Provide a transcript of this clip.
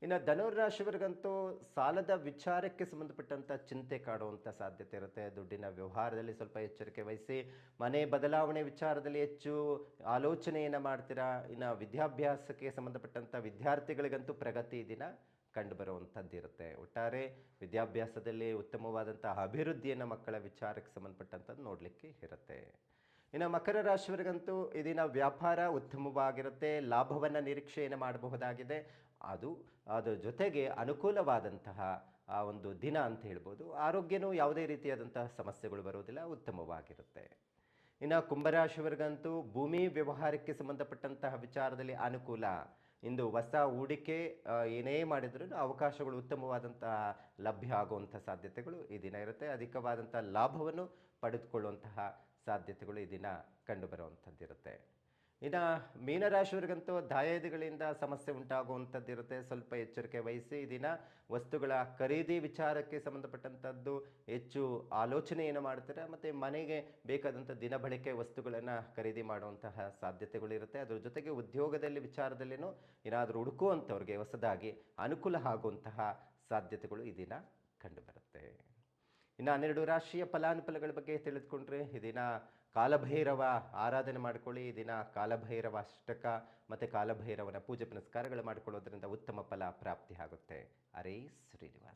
ಇನ್ನು ಧನುರಾಶಿಯವರಿಗಂತೂ ಸಾಲದ ವಿಚಾರಕ್ಕೆ ಸಂಬಂಧಪಟ್ಟಂಥ ಚಿಂತೆ ಕಾಡುವಂಥ ಸಾಧ್ಯತೆ ಇರುತ್ತೆ. ದುಡ್ಡಿನ ವ್ಯವಹಾರದಲ್ಲಿ ಸ್ವಲ್ಪ ಎಚ್ಚರಿಕೆ ವಹಿಸಿ, ಮನೆ ಬದಲಾವಣೆ ವಿಚಾರದಲ್ಲಿ ಹೆಚ್ಚು ಆಲೋಚನೆಯನ್ನು ಮಾಡ್ತೀರಾ. ಇನ್ನು ವಿದ್ಯಾಭ್ಯಾಸಕ್ಕೆ ಸಂಬಂಧಪಟ್ಟಂಥ ವಿದ್ಯಾರ್ಥಿಗಳಿಗಂತೂ ಪ್ರಗತಿ ದಿನ ಕಂಡುಬರುವಂಥದ್ದಿರುತ್ತೆ. ಒಟ್ಟಾರೆ ವಿದ್ಯಾಭ್ಯಾಸದಲ್ಲಿ ಉತ್ತಮವಾದಂತಹ ಅಭಿವೃದ್ಧಿಯನ್ನು ಮಕ್ಕಳ ವಿಚಾರಕ್ಕೆ ಸಂಬಂಧಪಟ್ಟಂಥದ್ದು ನೋಡಲಿಕ್ಕೆ ಇರುತ್ತೆ. ಇನ್ನು ಮಕರ ರಾಶಿಯವರಿಗಂತೂ ಈ ದಿನ ವ್ಯಾಪಾರ ಉತ್ತಮವಾಗಿರುತ್ತೆ, ಲಾಭವನ್ನು ನಿರೀಕ್ಷೆಯನ್ನು ಮಾಡಬಹುದಾಗಿದೆ. ಅದು ಅದರ ಜೊತೆಗೆ ಅನುಕೂಲವಾದಂತಹ ಆ ಒಂದು ದಿನ ಅಂತ ಹೇಳ್ಬೋದು. ಆರೋಗ್ಯನೂ ಯಾವುದೇ ರೀತಿಯಾದಂತಹ ಸಮಸ್ಯೆಗಳು ಬರುವುದಿಲ್ಲ, ಉತ್ತಮವಾಗಿರುತ್ತೆ. ಇನ್ನು ಕುಂಭರಾಶಿಯವರಿಗಂತೂ ಭೂಮಿ ವ್ಯವಹಾರಕ್ಕೆ ಸಂಬಂಧಪಟ್ಟಂತಹ ವಿಚಾರದಲ್ಲಿ ಅನುಕೂಲ. ಇಂದು ಹೊಸ ಹೂಡಿಕೆ ಏನೇ ಮಾಡಿದ್ರೂ ಅವಕಾಶಗಳು ಉತ್ತಮವಾದಂತಹ ಲಭ್ಯ ಆಗುವಂಥ ಸಾಧ್ಯತೆಗಳು ಈ ದಿನ ಇರುತ್ತೆ. ಅಧಿಕವಾದಂಥ ಲಾಭವನ್ನು ಪಡೆದುಕೊಳ್ಳುವಂತಹ ಸಾಧ್ಯತೆಗಳು ಈ ದಿನ ಕಂಡುಬರುವಂಥದ್ದಿರುತ್ತೆ. ಇನ್ನು ಮೀನರಾಶಿಯವರಿಗಂತೂ ದಾಯಾದಿಗಳಿಂದ ಸಮಸ್ಯೆ ಉಂಟಾಗುವಂಥದ್ದಿರುತ್ತೆ. ಸ್ವಲ್ಪ ಎಚ್ಚರಿಕೆ ವಹಿಸಿ. ಈ ದಿನ ವಸ್ತುಗಳ ಖರೀದಿ ವಿಚಾರಕ್ಕೆ ಸಂಬಂಧಪಟ್ಟಂಥದ್ದು ಹೆಚ್ಚು ಆಲೋಚನೆಯನ್ನು ಮಾಡ್ತಾರೆ. ಮತ್ತು ಮನೆಗೆ ಬೇಕಾದಂಥ ದಿನಬಳಕೆ ವಸ್ತುಗಳನ್ನು ಖರೀದಿ ಮಾಡುವಂತಹ ಸಾಧ್ಯತೆಗಳಿರುತ್ತೆ. ಅದರ ಜೊತೆಗೆ ಉದ್ಯೋಗದಲ್ಲಿ ವಿಚಾರದಲ್ಲಿನೂ ಏನಾದರೂ ಹುಡುಕುವಂಥವ್ರಿಗೆ ಹೊಸದಾಗಿ ಅನುಕೂಲ ಆಗುವಂತಹ ಸಾಧ್ಯತೆಗಳು ಈ ದಿನ ಕಂಡುಬರುತ್ತೆ. ಇನ್ನು 12 ರಾಶಿಯ ಫಲಾನುಫಲಗಳ ಬಗ್ಗೆ ತಿಳಿದುಕೊಂಡ್ರೆ ಈ ದಿನ ಕಾಲಭೈರವ ಆರಾಧನೆ ಮಾಡ್ಕೊಳ್ಳಿ. ಈ ದಿನ ಕಾಲಭೈರವ ಅಷ್ಟಕ ಮತ್ತು ಕಾಲಭೈರವನ ಪೂಜೆ ಪುನಸ್ಕಾರಗಳು ಮಾಡಿಕೊಳ್ಳೋದ್ರಿಂದ ಉತ್ತಮ ಫಲ ಪ್ರಾಪ್ತಿ ಆಗುತ್ತೆ. ಹರೇ ಶ್ರೀನಿವಾಸ.